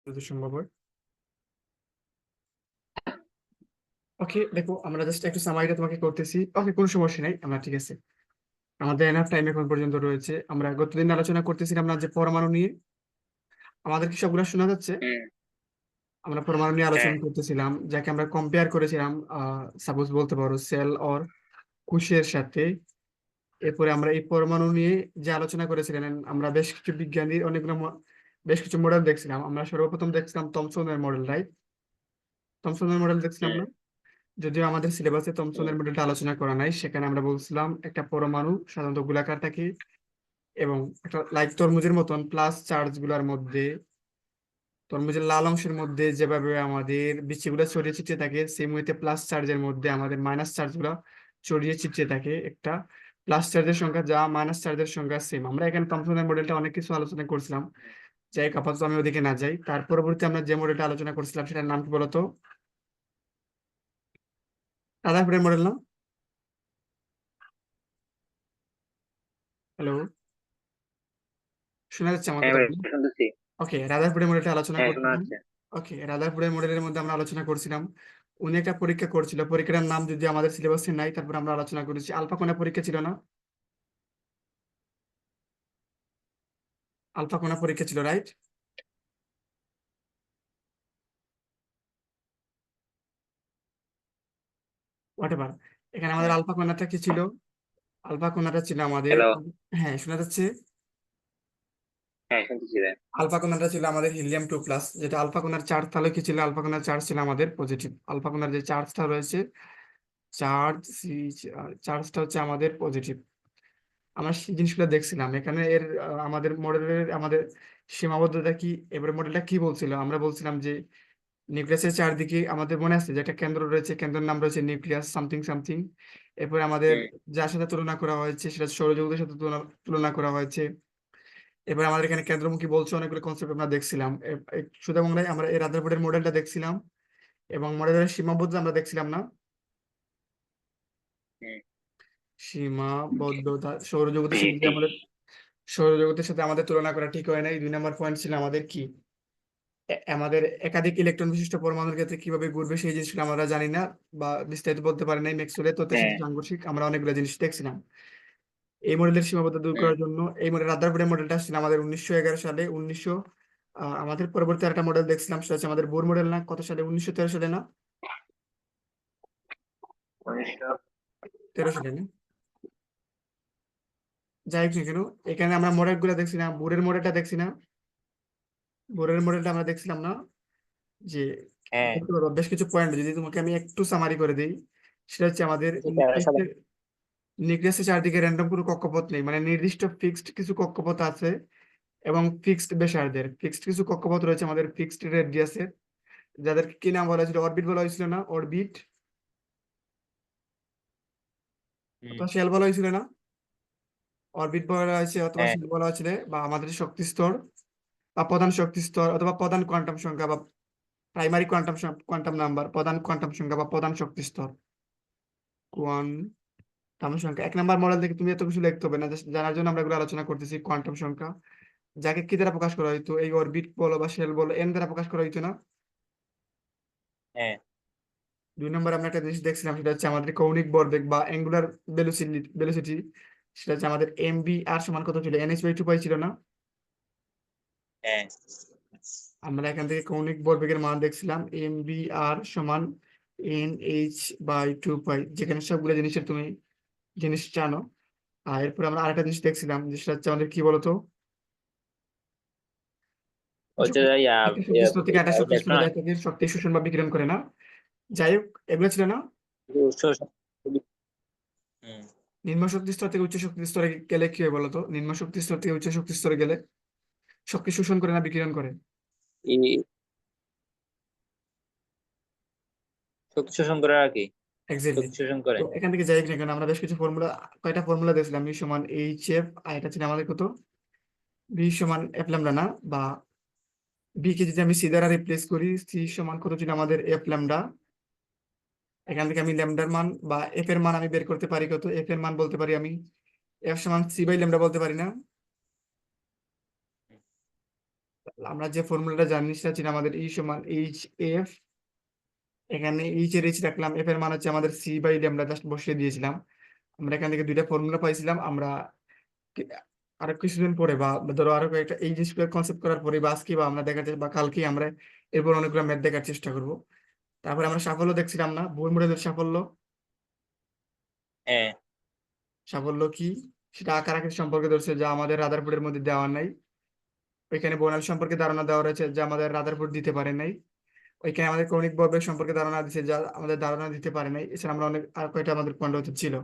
যদি সম্ভব হয়। ওকে, দেখো আমরা জাস্ট একটু সামারিটা তোমাকে করতেছি। ওকে, কোনো সমস্যা নাই, আমরা ঠিক আছে। আমাদের এনাফ টাইম এখন পর্যন্ত রয়েছে। আমরা গতদিন আলোচনা করতেছিলাম না যে পরমাণু নিয়ে। আমাদের কি সবগুলো শোনা যাচ্ছে? হুম। আমরা পরমাণু নিয়ে হ্যাঁ। আলোচনা করতেছিলাম, যাকে আমরা কম্পেয়ার করেছিলাম সাপোজ বলতে পারো সেল অর কোষের সাথে। এরপরে আমরা এই পরমাণু নিয়ে যে আলোচনা করেছিলেন, আমরা বেশ কিছু বিজ্ঞানীর অনেকগুলো বেশ কিছু মডেল দেখছিলাম। আমরা সর্বপ্রথম দেখছিলাম থমসনের মডেল, রাইট? থমসনের মডেল দেখছিলাম হুম। না? যদিও আমাদের সিলেবাসে হুম। থমসনের মডেলটা আলোচনা করা নাই, সেখানে আমরা বলছিলাম একটা পরমাণু সাধারণত গোলাকার থাকে এবং একটা লাইক তরমুজের মতন প্লাস চার্জ গুলার মধ্যে, তরমুজের লাল অংশের মধ্যে যেভাবে আমাদের বিচিগুলো ছড়িয়ে ছিটিয়ে থাকে, সেম ওয়েতে প্লাস চার্জের মধ্যে আমাদের মাইনাস চার্জ গুলো ছড়িয়ে ছিটিয়ে থাকে। একটা প্লাস চার্জের সংখ্যা যা মাইনাস চার্জের সংখ্যা সেম। আমরা এখানে থমসনের মডেলটা অনেক কিছু আলোচনা করছিলাম, যাই হোক, আপাতত আমি ওদিকে না যাই। তার পরবর্তী আমরা যে মডেলটা আলোচনা করছিলাম সেটার নাম কি বলতো? রাদারফোর্ডের মডেল না? হ্যালো, শোনা যাচ্ছে আমার হ্যাঁ কথা? ভাই, শুনতেছি। ওকে, রাদারফোর্ডের মডেলটা আলোচনা হ্যাঁ, শোনা করছিলাম। যাচ্ছে। ওকে, রাদারফোর্ডের মডেলের মধ্যে আমরা আলোচনা করছিলাম। উনি একটা পরীক্ষা করছিল, পরীক্ষার নাম যদি আমাদের সিলেবাসে নাই, তারপর আমরা আলোচনা করেছি আলফা কোনা পরীক্ষা ছিল না? আলফা কোনা পরীক্ষা ছিল, রাইট? হোয়াট এভার, এখানে আমাদের হুম। আলফা কোনাটা কি ছিল? আলফা কোনাটা ছিল আমাদের, হ্যালো। হ্যাঁ শোনা যাচ্ছে। হ্যাঁ, শুনতেছি ভাই। আলফা কোনাটা ছিল আমাদের হিলিয়াম 2+, যেটা আলফা কোনার চার্জ তাহলে কি ছিল? আলফা কোনার চার্জ ছিল আমাদের পজিটিভ। আলফা কোনার যে চার্জটা রয়েছে, চার্জ চার্জটা হচ্ছে আমাদের পজিটিভ। আমরা সেই জিনিসগুলো দেখছিলাম এখানে। এর আমাদের মডেলের আমাদের সীমাবদ্ধতা কি? এবার মডেলটা কি বলছিল? আমরা বলছিলাম যে নিউক্লিয়াসের চারদিকে আমাদের মনে আছে যে একটা কেন্দ্র রয়েছে, কেন্দ্রের নাম রয়েছে নিউক্লিয়াস সামথিং সামথিং। এরপরে আমাদের হুম। যার সাথে তুলনা করা হয়েছে সেটা সৌরজগতের সাথে তুলনা করা হয়েছে। এবার আমাদের এখানে কেন্দ্রমুখী বলছে অনেকগুলো কনসেপ্ট আমরা দেখছিলাম। শুধু বাংলায় আমরা এই রাদারফোর্ডের মডেলটা দেখছিলাম এবং মডেলের সীমাবদ্ধতা আমরা দেখছিলাম না? হুম। সীমাবদ্ধতা সৌরজগতের সাথে যে আমাদের, সৌরজগতের সাথে আমাদের তুলনা করা ঠিক হয় নাই। 2 নম্বর পয়েন্ট ছিল আমাদের কি? আমাদের একাধিক ইলেকট্রন বিশিষ্ট পরমাণুর ক্ষেত্রে কিভাবে ঘুরবে সেই জিনিসগুলো আমরা জানি না বা বিস্তারিত বলতে পারি নাই। ম্যাক্সওয়েলের তত্ত্বের হ্যাঁ। সাথে সাংঘর্ষিক আমরা অনেকগুলো জিনিস দেখছিলাম। এই মডেলের সীমাবদ্ধতা দূর হুম। করার জন্য এই মডেল রাদারফোর্ডের মডেলটা ছিল আমাদের 1911 সালে। আমাদের পরবর্তী একটা মডেল দেখছিলাম, সেটা হচ্ছে আমাদের বোর মডেল। না কত সালে? 1913 সালে না? 1900। 13 সালে না? যাই হোক না কেন, এখানে আমরা মডেল গুলো দেখছি না, বোরের মডেলটা দেখছি না? বোরের মডেলটা আমরা দেখছিলাম না? যে হ্যাঁ। বলতে পারবো বেশ কিছু পয়েন্ট যদি তোমাকে আমি একটু সামারি করে দিই। সেটা হচ্ছে আমাদের যে 13 সালে। নিউক্লিয়াসের চারদিকে র্যান্ডম কোনো কক্ষপথ নেই, মানে নির্দিষ্ট ফিক্সড কিছু কক্ষপথ আছে এবং ফিক্সড ব্যাসার্ধের ফিক্সড কিছু কক্ষপথ রয়েছে আমাদের ফিক্সড রেডিয়াসের, যাদেরকে কি নাম বলা হয়েছিল? অরবিট বলা হয়েছিল না? অরবিট হুম। অথবা শেল বলা হয়েছিল না? অরবিট বলা হয়েছে অথবা হ্যাঁ। শেল বলা হয়েছিল, বা আমাদের শক্তি স্তর বা প্রধান শক্তি স্তর অথবা প্রধান কোয়ান্টাম সংখ্যা বা প্রাইমারি কোয়ান্টাম নাম্বার, প্রধান কোয়ান্টাম সংখ্যা বা প্রধান শক্তি স্তর, কোয়ান্টাম সংখ্যা। 1 নম্বর মডেল থেকে তুমি এত কিছু লিখতে হবে না, just জানার জন্য আমরা এগুলো আলোচনা করতেছি। কোয়ান্টাম সংখ্যা যাকে কি দ্বারা প্রকাশ করা হইতো? এই অরবিট বলো বা শেল বলো, এন দ্বারা প্রকাশ করা হইতো না? হ্যাঁ। 2 নম্বর আমরা একটা জিনিস দেখছিলাম, সেটা হচ্ছে আমাদের কৌণিক ভরবেগ বা অ্যাঙ্গুলার ভেলোসিটি। সেটা হচ্ছে আমাদের এমভি আর সমান কত ছিল? NH/2 পাই ছিল না? হ্যাঁ। আমরা এখান থেকে কৌণিক ভরবেগের মান দেখছিলাম, এমভি আর সমান NH/2 পাই, যেখানে সবগুলো জিনিসের তুমি জিনিস জানো। আর এরপর আমরা আরেকটা জিনিস দেখছিলাম, যে সেটা হচ্ছে আমাদের কি বলতো? হচ্ছে যখন ইয়া। একটা শক্তি স্তর থেকে একটা শক্তি স্তরে ইলেকট্রন। যায় তাকে শক্তি শোষণ বা বিকিরণ করে না? যাই হোক, এগুলো ছিল না? হুম। নিম্ন শক্তি স্তর থেকে উচ্চ শক্তি স্তরে গেলে কি হয় বলতো? নিম্ন শক্তি স্তর থেকে উচ্চ শক্তি স্তরে গেলে শক্তি শোষণ করে না বিকিরণ করে? এই শক্তি শোষণ করে আর কি। এক্স্যাক্টলি। শক্তি শোষণ করে। তো এখান থেকে যাই হোক না কেন, আমরা বেশ কিছু ফর্মুলা, কয়টা ফর্মুলা দেখছিলাম। বি সমান এইচ এফ, আর এটা ছিল আমাদের কত? বি সমান এফ ল্যামডা না? বা বি কে যদি আমি সি দ্বারা রিপ্লেস করি, সি সমান কত ছিল আমাদের? F lambda. এখান থেকে আমি ল্যামডার মান বা এফ এর মান আমি বের করতে পারি কত? এফ এর মান বলতে পারি আমি এফ সমান সি বাই ল্যামডা বলতে পারি না? আমরা যে ফর্মুলাটা জানি সেটা ছিল আমাদের E সমান HF, এখানে এইচ এর এইচ রাখলাম, এফ এর মান হচ্ছে আমাদের সি বাই ডি, আমরা জাস্ট বসিয়ে দিয়েছিলাম। আমরা এখান থেকে দুইটা ফর্মুলা পাইছিলাম। আমরা কি- আরো কিছুদিন পরে বা ধরো আরো একটা এই জিনিসগুলো কনসেপ্ট করার পরে বা আজকে বা আমরা দেখার চেষ্টা বা কালকে আমরা এরপর অনেকগুলো ম্যাথ দেখার চেষ্টা করব। তারপরে আমরা সাফল্য দেখছিলাম না, ভুল মডেলের সাফল্য। হ্যাঁ সাফল্য কি সেটা আকার আকৃতি সম্পর্কে ধরছে, যা আমাদের রাদারফোর্ডের মধ্যে দেওয়া নাই। ওইখানে বর্ণালী সম্পর্কে ধারণা দেওয়া রয়েছে, যা আমাদের রাদারফোর্ড দিতে পারে নাই। ওইখানে আমাদের কৌণিক ভরবেগ সম্পর্কে ধারণা দিচ্ছে, যা আমাদের ধারণা দিতে পারে নাই। এছাড়া আমরা অনেক আর কয়টা আমাদের পয়েন্ট হচ্ছে ছিল।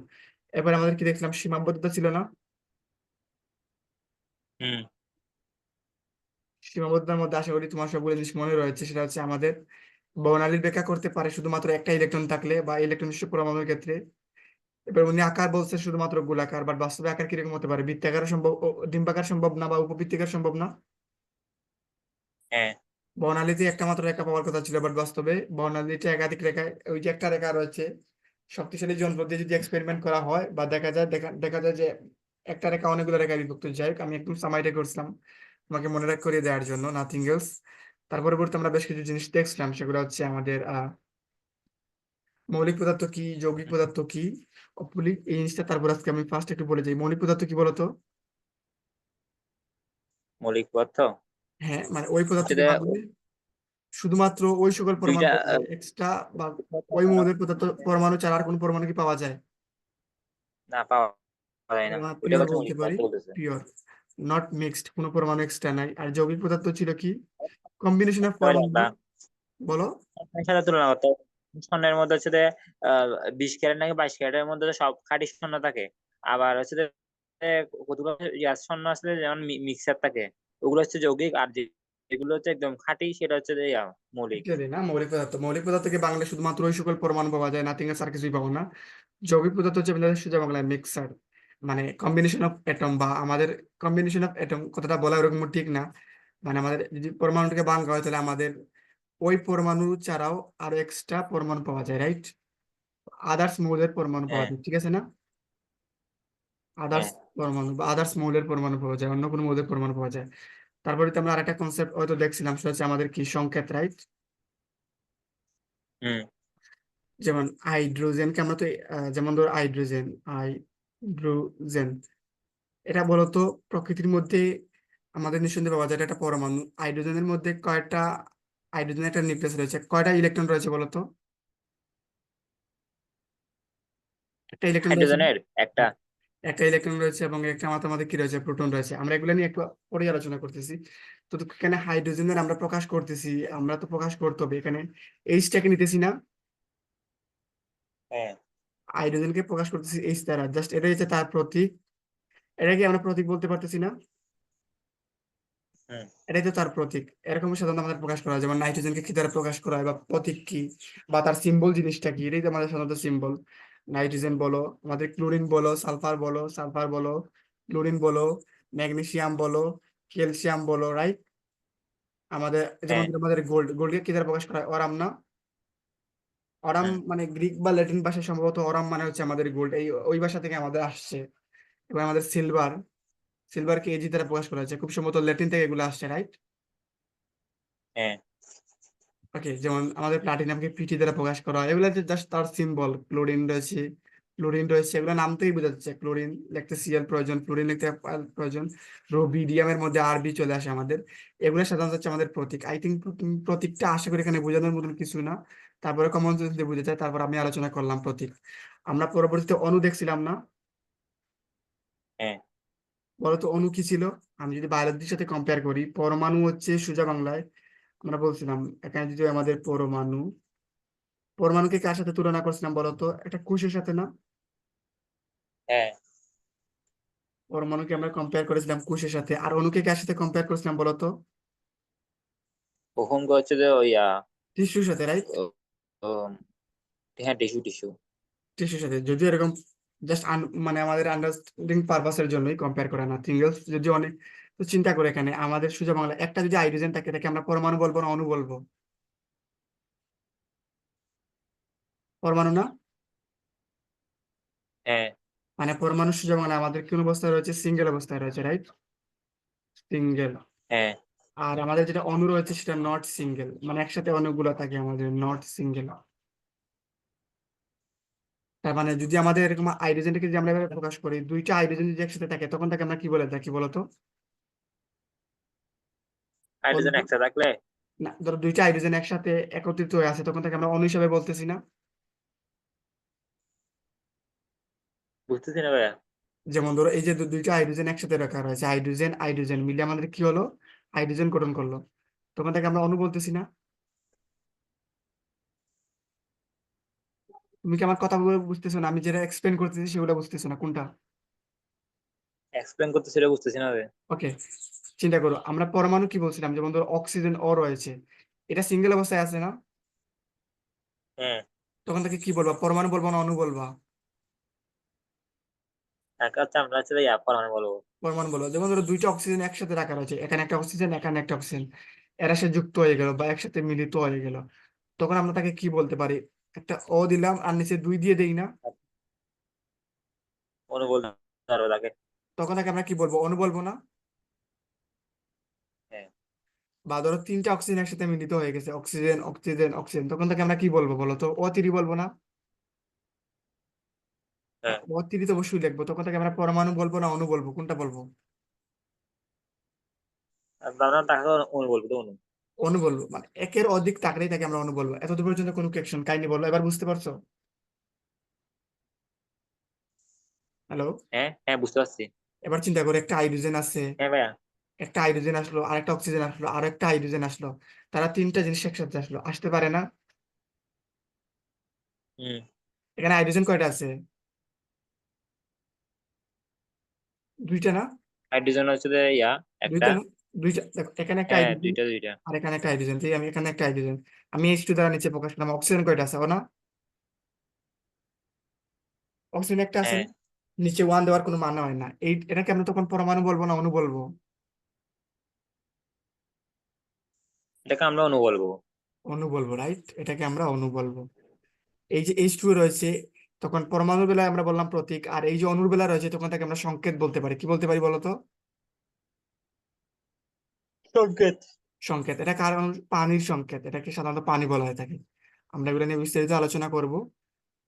এরপর আমাদের কি দেখছিলাম, সীমাবদ্ধতা ছিল না? হুম সীমাবদ্ধতার মধ্যে আশা করি তোমার সবগুলো জিনিস মনে রয়েছে। সেটা হচ্ছে আমাদের বর্ণালীর ব্যাখ্যা করতে পারে শুধুমাত্র একটা ইলেকট্রন থাকলে বা ইলেকট্রন বিশিষ্ট পরমাণুর ক্ষেত্রে। এবার উনি আকার বলছে শুধুমাত্র গোলাকার, বাট বাস্তবে আকার কিরকম হতে পারে, বৃত্তাকার সম্ভব, ডিম্বাকার সম্ভব না বা উপবৃত্তিকার সম্ভব না। হ্যাঁ বর্ণালীতে একটা মাত্র রেখা পাওয়ার কথা ছিল, বাট বাস্তবে বর্ণালীতে একাধিক রেখা, ওই যে একটা রেখা রয়েছে, শক্তিশালী যন্ত্র দিয়ে যদি এক্সপেরিমেন্ট করা হয় বা দেখা যায় যে একটা রেখা অনেকগুলো রেখা বিভক্ত। যাই হোক, আমি একদম সামাইটা করছিলাম তোমাকে মনে রাখ করিয়ে দেওয়ার জন্য, নাথিং এলস। তার পরবর্তী আমরা বেশ কিছু জিনিস দেখছিলাম, সেগুলো হচ্ছে আমাদের মৌলিক পদার্থ কি, যৌগিক পদার্থ কি, অমৌলিক, এই জিনিসটা। তারপর আজকে আমি ফার্স্ট একটু বলে যাই, মৌলিক পদার্থ কি বলতো? মৌলিক পদার্থ হ্যাঁ, মানে ওই হচ্ছে পদার্থকে যে বানালে শুধুমাত্র ওই সকল পরমাণু দুইটা পাওয়া যায়, এক্সট্রা বা ওই মৌলের পদার্থ পরমাণু ছাড়া আর কোন পরমাণু কি পাওয়া যায়? না পাওয়া যায় না, আমরা ওইটা পিওর হচ্ছে বলতে মৌলিক পারি, পদার্থ বলতেছে। পিওর, নট মিক্সড, কোনো পরমাণু এক্সট্রা নাই। আর যৌগিক পদার্থ ছিল কি, কম্বিনেশন অফ তাহলে পরমাণু। আমরা বলো। এর সাথে তুলনা করতে হবে। স্বর্ণের মধ্যে হচ্ছে যে 20 ক্যারেট নাকি 22 ক্যারেটের মধ্যে তো সব খাঁটি স্বর্ণ থাকে। আবার হচ্ছে যে কতগুলো স্বর্ণ আছে যে যেমন মিক্সার থাকে, ওগুলো হচ্ছে যৌগিক। আর যেগুলো হচ্ছে একদম খাঁটি সেটা হচ্ছে যে মৌলিক। ইত্যাদি না, মৌলিক পদার্থ, মৌলিক পদার্থকে বাংলায় শুধুমাত্র ওই সকল পরমাণু পাওয়া যায়, নাথিং এর আর কিছুই পাবো না। যৌগিক পদার্থ হচ্ছে আমাদের সোজা বাংলায় মিক্সার, মানে কম্বিনেশন অফ এটম, বা আমাদের কম্বিনেশন অফ এটম কথাটা বলা ওরকম ঠিক না। মানে আমাদের যদি পরমাণুটাকে ভাঙা হয় তাহলে আমাদের ওই পরমাণু ছাড়াও আরো এক্সট্রা পরমাণু পাওয়া যায়, রাইট? আদার্স মৌলের পরমাণু পাওয়া হ্যাঁ যায়, ঠিক আছে না? আদার্স হ্যাঁ পরমাণু বা আদার্স মৌলের পরমাণু পাওয়া যায়, অন্য কোনো মৌলের পরমাণু পাওয়া যায়। তারপরে তো আমরা আরেকটা কনসেপ্ট হয়তো দেখছিলাম, সেটা হচ্ছে আমাদের কি সংকেত, রাইট? হুম যেমন হাইড্রোজেনকে আমরা তো যেমন ধর হাইড্রোজেন, হাইড্রোজেন, এটা বলতো প্রকৃতির মধ্যে আমাদের নিঃসন্দেহে পাওয়া যায়, এটা একটা পরমাণু। হাইড্রোজেনের মধ্যে কয়টা, হাইড্রোজেনের একটা নিউক্লিয়াস রয়েছে, কয়টা ইলেকট্রন রয়েছে বলতো? একটা ইলেকট্রন রয়েছে না? হাইড্রোজেনের একটা। একটা ইলেকট্রন রয়েছে এবং একটা মাত্র আমাদের কি রয়েছে, প্রোটন রয়েছে। আমরা এগুলো নিয়ে একটু পরে আলোচনা করতেছি। তো তো এখানে হাইড্রোজেনের আমরা প্রকাশ করতেছি, আমরা তো প্রকাশ করতে হবে এখানে এইচটাকে নিতেছি না, হ্যাঁ হাইড্রোজেনকে প্রকাশ করতেছি এইচ দ্বারা, জাস্ট এটাই হচ্ছে তার প্রতীক। এটা কি আমরা প্রতীক বলতে পারতেছি না? হুম এটাই তো তার প্রতীক। এরকম সাধারণত আমাদের প্রকাশ করা হয়, যেমন নাইট্রোজেনকে কি দ্বারা প্রকাশ করা হয় বা প্রতীক কি বা তার সিম্বল জিনিসটা কি, এটাই তো আমাদের সাধারণত সিম্বল। নাইট্রোজেন বলো, আমাদের ক্লোরিন বলো, সালফার বলো, ক্লোরিন বলো, ম্যাগনেসিয়াম বলো, ক্যালসিয়াম বলো, রাইট? আমাদের যেমন হ্যাঁ আমাদের গোল্ডকে কি দ্বারা প্রকাশ করা হয়, অরাম না? অরাম হুম মানে গ্রিক বা ল্যাটিন ভাষায় সম্ভবত অরাম মানে হচ্ছে আমাদের গোল্ড, এই ওই ভাষা থেকে আমাদের আসছে। এবার আমাদের সিলভারকে এজি দ্বারা প্রকাশ করা হয়েছে, খুব সম্ভবত ল্যাটিন থেকে এগুলো আসছে, রাইট? হ্যাঁ ওকে, যেমন আমাদের প্লাটিনামকে পিটি দ্বারা প্রকাশ করা হয়, এগুলো জাস্ট তার সিম্বল। ক্লোরিন রয়েছে, এগুলো নাম থেকেই বোঝা যাচ্ছে। ক্লোরিন লিখতে সিএল প্রয়োজন, ফ্লোরিন লিখতে Al প্রয়োজন, রোবিডিয়ামের মধ্যে আরবি চলে আসে আমাদের। এগুলো সাধারণত হচ্ছে আমাদের প্রতীক। আই থিঙ্ক প্রতীকটা আশা করি এখানে বোঝানোর মতন কিছু না। তারপরে কমন সেন্স দিয়ে বুঝে যায়, তারপর আমি আলোচনা করলাম প্রতীক। আমরা পরবর্তীতে অণু দেখছিলাম না? হ্যাঁ বলতো অণু কি ছিল? আমি যদি বায়োলজির সাথে কম্পেয়ার করি, পরমাণু হচ্ছে সোজা বাংলায় আমরা বলছিলাম, এখানে যদি আমাদের পরমাণুকে কার সাথে তুলনা করছিলাম বলতো, একটা কোষের সাথে না? হ্যাঁ পরমাণুকে আমরা কম্পেয়ার করেছিলাম কোষের সাথে, আর অণুকে কার সাথে কম্পেয়ার করেছিলাম বলতো? কখন হচ্ছে যে টিস্যুর সাথে, রাইট? ও, ও, হ্যাঁ টিস্যু টিস্যু। টিস্যুর সাথে, যদিও এরকম জাস্ট মানে আমাদের আন্ডারস্ট্যান্ডিং পারপাসের জন্যই কম্পেয়ার করা, না থিঙ্গলস। যদি অনেক, তো চিন্তা করে এখানে আমাদের সোজা বাংলা একটা যদি হাইড্রোজেন থাকে, তাকে আমরা পরমাণু বলবো না অণু বলবো? পরমাণু না? হ্যাঁ মানে পরমাণু সোজা বাংলা আমাদের কোন অবস্থায় রয়েছে, সিঙ্গেল অবস্থায় রয়েছে, রাইট? সিঙ্গেল। হ্যাঁ আর আমাদের যেটা অণু রয়েছে সেটা নট সিঙ্গেল, মানে একসাথে অনেকগুলো থাকে আমাদের, নট সিঙ্গেল। তার মানে যদি আমাদের এরকম হাইড্রোজেনটাকে যদি আমরা এভাবে প্রকাশ করি, দুইটা হাইড্রোজেন যদি একসাথে থাকে তখন তাকে আমরা কি বলে থাকি বলতো? হাইড্রোজেন বলতো একসাথে থাকলে না, ধরো দুইটা হাইড্রোজেন একসাথে একত্রিত হয়ে আছে তখন তাকে আমরা অণু হিসাবে বলতেছি না? বুঝতেছি না ভাইয়া। যেমন ধরো এই যে দুইটা হাইড্রোজেন একসাথে রাখা রয়েছে, হাইড্রোজেন হাইড্রোজেন মিলে আমাদের কি হলো? হাইড্রোজেন গঠন করলো, তখন তাকে আমরা অণু বলতেছি না? তুমি কি আমার কথাগুলো বুঝতেছো না? আমি যেটা এক্সপ্লেন করতেছি সেগুলো বুঝতেছো না কোনটা? এক্সপ্লেন করতে সেটা বুঝতেছি না ভাইয়া। ওকে, চিন্তা করো, আমরা পরমাণু কি বলছিলাম? যেমন ধরো অক্সিজেন ও রয়েছে, এটা সিঙ্গেল অবস্থায় আছে না? হ্যাঁ। তখন তাকে কি বলবা? পরমাণু বলবো না অণু বলবা? আচ্ছা আমরা হচ্ছে ইয়া পরমাণু বলবো। পরমাণু বলবো। যেমন ধরো দুইটা অক্সিজেন একসাথে রাখা রয়েছে, এখানে একটা অক্সিজেন এখানে একটা অক্সিজেন, এরা সে যুক্ত হয়ে গেল বা একসাথে মিলিত হয়ে গেল, তখন আমরা তাকে কি বলতে পারি? একটা ও দিলাম আর নিচে দুই দিয়ে দেই না, অণু বলতে পারবো তাকে। তখন তাকে আমরা কি বলবো? অণু বলবো না? হ্যাঁ। বা ধরো তিনটা অক্সিজেন একসাথে মিলিত হয়ে গেছে, অক্সিজেন অক্সিজেন অক্সিজেন, তখন তাকে আমরা কি বলবো বলো তো? ও3 বলবো না? হ্যাঁ। ও3 তো অবশ্যই লিখবো, তখন তাকে আমরা পরমাণু বলবো না অণু বলবো? কোনটা বলবো? আমরা তাকে অণু বলবো তো, অণু। অণু বলবো, মানে একের অধিক থাকলেই তাকে আমরা অণু বলবো। এতদূর পর্যন্ত কোনো কোয়েকশন কাইন্ডলি বলো, এবার বুঝতে পারছো? হ্যালো? হ্যাঁ হ্যাঁ বুঝতে পারছি। এবার চিন্তা করে, একটা হাইড্রোজেন আছে, হ্যাঁ ভাইয়া। একটা হাইড্রোজেন আসলো, আরেকটা অক্সিজেন আসলো, আর একটা হাইড্রোজেন আসলো, তারা তিনটা জিনিস একসাথে আসলো, আসতে পারে না? হুম। এখানে হাইড্রোজেন কয়টা আছে? দুইটা না? হাইড্রোজেন হচ্ছে যে ইয়া একটা। দুইটা না? দুইটা, দেখো এখানে একটা হ্যাঁ হাইড্রোজেন দুইটা দুইটা। আর এখানে একটা হাইড্রোজেন, ঠিক, আমি এখানে একটা হাইড্রোজেন, আমি H2 দ্বারা নিচে প্রকাশ করলাম। অক্সিজেন কয়টা আছে? ও না, অক্সিজেন একটা আছে হ্যাঁ। না? নিচে 1 দেওয়ার কোনো মানে হয় না। এটাকে আমরা তখন পরমাণু বলবো না অণু বলবো? এটাকে আমরা অণু বলবো। অণু বলবো, রাইট, এটাকে আমরা অণু বলবো। এই যে H2 রয়েছে, তখন পরমাণুর বেলায় আমরা বললাম প্রতীক, আর এই যে অণুর বেলা রয়েছে তখন তাকে আমরা সংকেত বলতে পারি। কি বলতে পারি বলতো? সংকেত। সংকেত। এটা কারণ পানির সংকেত, এটাকে সাধারণত পানি বলা হয়ে থাকে। আমরা এগুলো নিয়ে বিস্তারিত আলোচনা করব,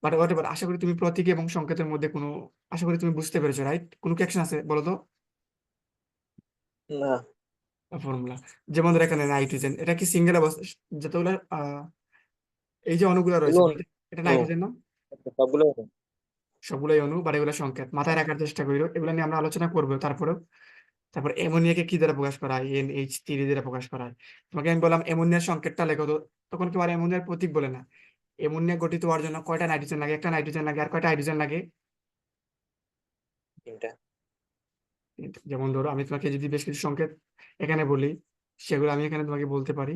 বাট হোয়াট, আশা করি তুমি প্রতীক এবং সংকেতের মধ্যে কোনো, আশা করি তুমি বুঝতে পেরেছো, রাইট? কোনো কোয়েকশন আছে বলো তো? না। ফর্মুলা, যেমন ধরো এখানে নাইট্রোজেন, এটা কি সিঙ্গেল অবস্থা? যতগুলো এই যে অণুগুলো রয়েছে, এগুলো বলতে এটা অণু, নাইট্রোজেন না? সবগুলো অণু। সবগুলোই অণু, বাট এগুলো সংকেত, মাথায় রাখার চেষ্টা করি, এগুলো নিয়ে আমরা আলোচনা করবো। তারপর অ্যামোনিয়াকে কি দ্বারা প্রকাশ করা হয়? NH3 দ্বারা প্রকাশ করা হয়। তোমাকে আমি বললাম অ্যামোনিয়ার সংকেতটা লেখো তো, তখন কেউ আর অ্যামোনিয়ার প্রতীক বলে না। অ্যামোনিয়া গঠিত হওয়ার জন্য কয়টা নাইট্রোজেন লাগে? একটা নাইট্রোজেন লাগে, আর কয়টা হাইড্রোজেন লাগে? তিনটা। যেমন ধরো আমি তোমাকে যদি বেশ কিছু সংকেত এখানে বলি, সেগুলো আমি এখানে তোমাকে বলতে পারি।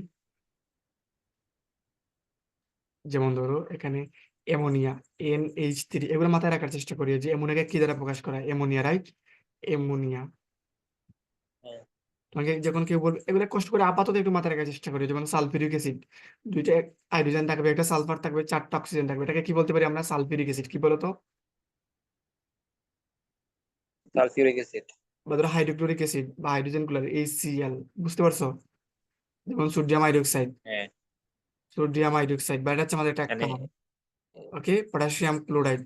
যেমন ধরো এখানে অ্যামোনিয়া, NH3, এগুলো মাথায় রাখার চেষ্টা করি যে অ্যামোনিয়াকে কি দ্বারা প্রকাশ করা হয়? Ammonia, right, ammonia. হ্যাঁ। তোমাকে যখন কেউ বলবে, এগুলো কষ্ট করে আপাতত একটু মাথায় রাখার চেষ্টা করি। যেমন সালফিউরিক অ্যাসিড, দুইটা হাইড্রোজেন থাকবে, একটা সালফার থাকবে, চারটা অক্সিজেন থাকবে, এটাকে কি বলতে পারি আমরা? Sulphuric acid. কি বলতো? Sulphuric acid. বা ধরো হাইড্রোক্লোরিক অ্যাসিড বা হাইড্রোজেন গুলার HCl, বুঝতে পারছো? যেমন সোডিয়াম হাইড্রোক্সাইড, হ্যাঁ। সোডিয়াম হাইড্রোক্সাইড, বা এটা হচ্ছে আমাদের একটা মানে কার্বন। ওকে, পটাশিয়াম ক্লোরাইড।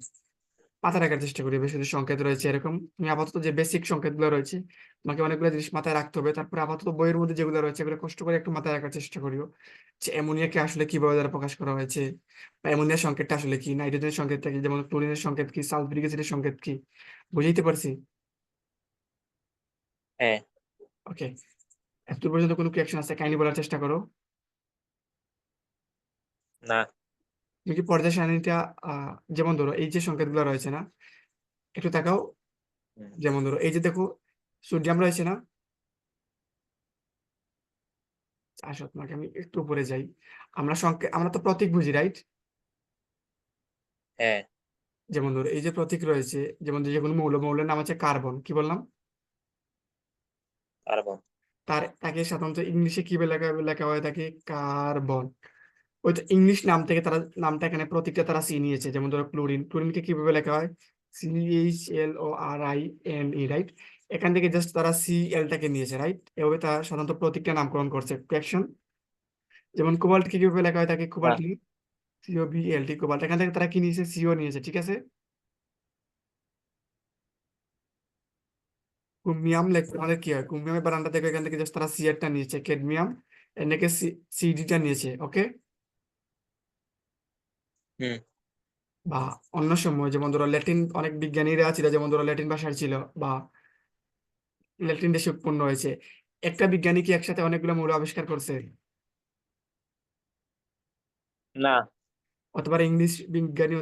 মাথায় রাখার চেষ্টা করি, বেশ কিছু সংকেত রয়েছে এরকম। তুমি আপাতত যে বেসিক সংকেতগুলো রয়েছে, তোমাকে অনেকগুলো জিনিস মাথায় রাখতে হবে। তারপরে আপাতত বইয়ের মধ্যে যেগুলো রয়েছে এগুলো কষ্ট করে একটু মাথায় রাখার চেষ্টা করিও, যে অ্যামোনিয়াকে আসলে কিভাবে দ্বারা প্রকাশ করা হয়েছে, বা অ্যামোনিয়ার সংকেতটা আসলে কি, নাইট্রোজেনের সংকেতটা কি, যেমন ক্লোরিনের সংকেত কি, সালফিউরিক অ্যাসিডের সংকেত কি। বুঝাইতে পারছি? হ্যাঁ। ওকে, এত পর্যন্ত কোনো কোয়েকশন আছে? কাইন্ডলি বলার চেষ্টা করো। না। তুমি কি পর্যায় সারণীটা যেমন ধরো এই যে সংকেতগুলো রয়েছে না, একটু তাকাও। হুম। যেমন ধরো এই যে দেখো, সোডিয়াম রয়েছে না? আসো তোমাকে আমি একটু উপরে যাই। আমরা তো প্রতীক বুঝি, রাইট? হ্যাঁ। যেমন ধরো এই যে প্রতীক রয়েছে, যেমন যে কোনো মৌলের নাম আছে কার্বন, কি বললাম? কার্বন। তাকে সাধারণত ইংলিশে কি বলে লেখা লেখা হয়? তাকে কার্বন। ওই তো ইংলিশ নাম থেকে তারা নামটা, এখানে প্রতীকটা তারা সি নিয়েছে। যেমন ধরো ক্লোরিনকে কিভাবে লেখা হয়? CHLORINE, right? এখান থেকে জাস্ট তারা সিএলটাকে নিয়েছে, রাইট? এভাবে তারা সাধারণত প্রতীকটা নামকরণ করছে কোয়াকশন। যেমন কোবাল্ট কে কিভাবে লেখা হয় থাকে, কোবাল্ট COBALT, কোবাল্ট। এখান থেকে তারা কি নিয়েছে, সিও নিয়েছে, ঠিক আছে। ক্রোমিয়াম লেখতে আমাদের কি হয়, ক্রোমিয়ামের বানানটা থেকে এখান থেকে জাস্ট তারা সিএরটা নিয়েছে, ক্যাডমিয়াম এনেকে সিডিটা নিয়েছে, ওকে। হুম। বা অন্য সময় যেমন ধরো ল্যাটিন, অনেক বিজ্ঞানীরা ছিল যেমন ধরো ল্যাটিন ভাষার ছিল, বা ল্যাটিন দেশে উৎপন্ন হয়েছে। একটা বিজ্ঞানী কি একসাথে অনেকগুলো মৌল আবিষ্কার করছে? না। হতে পারে ইংলিশ বিজ্ঞানী,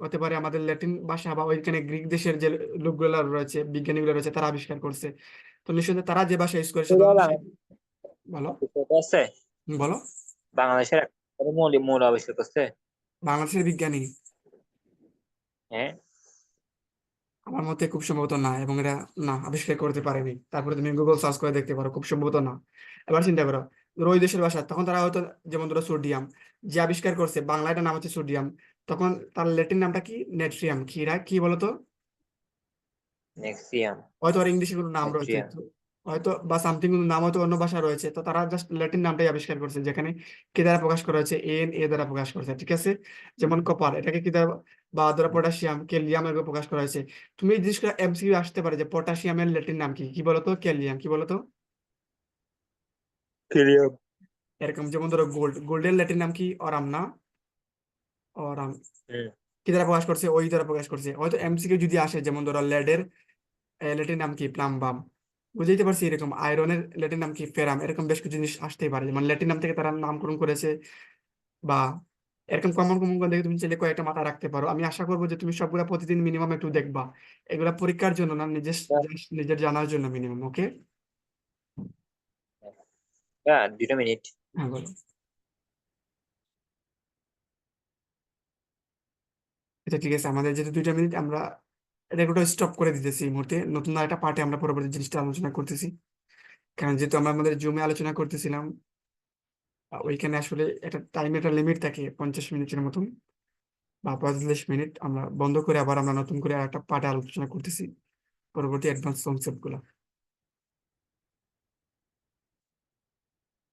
হতে পারে আমাদের ল্যাটিন ভাষা বা ওইখানে গ্রিক দেশের যে লোকগুলো রয়েছে, বিজ্ঞানীগুলো রয়েছে, তারা আবিষ্কার করছে। তো নিঃসন্দেহে তারা যে ভাষা ইউজ করে সাধারণত বলো। আছে বলো। বাংলাদেশের একটা মৌল আবিষ্কার করছে। বাংলাদেশের বিজ্ঞানী? হ্যাঁ। আমার মতে খুব সম্ভবত না, এবং এরা না আবিষ্কার করতে পারেনি। তারপরে তুমি গুগল সার্চ করে দেখতে পারো, খুব সম্ভবত না। এবার চিন্তা করো, ধরো ওই দেশের ভাষা, তখন তারা হয়তো, যেমন ধরো সোডিয়াম যে আবিষ্কার করছে, বাংলা এটার নাম হচ্ছে সোডিয়াম, তখন তার ল্যাটিন নামটা কি, নেট্রিয়াম। কি বলতো? নেক্সিয়াম। হয়তো আর ইংলিশে কোনো নাম রয়েছে নেক্সিয়াম। তো, হয়তো বা সামথিং কোনো নাম হয়তো অন্য ভাষা রয়েছে, তো তারা জাস্ট ল্যাটিন নামটাই আবিষ্কার করছে, যেখানে কে দ্বারা প্রকাশ করা হয়েছে, দ্বারা প্রকাশ করছে, ঠিক আছে। যেমন কপার, এটাকে কি দ্বারা, বা ধরো পটাশিয়াম, ক্যালিয়াম এরকম প্রকাশ করা হয়েছে। তুমি এই জিনিসটা এমসিকিউ আসতে পারে যে পটাশিয়ামের ল্যাটিন নাম কি, কি বলতো, ক্যালিয়াম, কি বলতো। হিলিয়াম। এরকম যেমন ধরো গোল্ডের ল্যাটিন নাম কি, অরাম না, অরাম। হুম। কি দ্বারা প্রকাশ করছে, ওই দ্বারা প্রকাশ করছে। হয়তো এমসিকিউ যদি আসে, যেমন ধরো লেডের ল্যাটিন নাম কি, প্লাম্বাম। বুঝতেই পারছি, এরকম আয়রনের ল্যাটিন নাম কি, ফেরাম। এরকম বেশ কিছু জিনিস আসতেই পারে, যেমন ল্যাটিন নাম থেকে তারা নামকরণ করেছে, বা এরকম কমন কমন দেখে তুমি চাইলে কয়েকটা মাথা রাখতে পারো। আমি আশা করবো যে তুমি সবগুলা প্রতিদিন মিনিমাম একটু দেখবা। এগুলা পরীক্ষার জন্য না, নিজের নিজের জানার জন্য মিনিমাম, ওকে। হ্যাঁ, 2 মিনিট। হ্যাঁ বলো। আচ্ছা ঠিক আছে, আমাদের যেহেতু 2টা মিনিট, আমরা রেকর্ডটা স্টপ করে দিতেছি এই মুহূর্তে। নতুন একটা পার্টে আমরা পরবর্তী জিনিসটা আলোচনা করতেছি। কারণ যেহেতু আমরা আমাদের জুমে আলোচনা করতেছিলাম, ওইখানে আসলে একটা টাইম, একটা লিমিট থাকে 50 মিনিটের মতন বা 45 মিনিট। আমরা বন্ধ করে আবার আমরা নতুন করে একটা পার্টে আলোচনা করতেছি পরবর্তী অ্যাডভান্স কনসেপ্ট গুলা।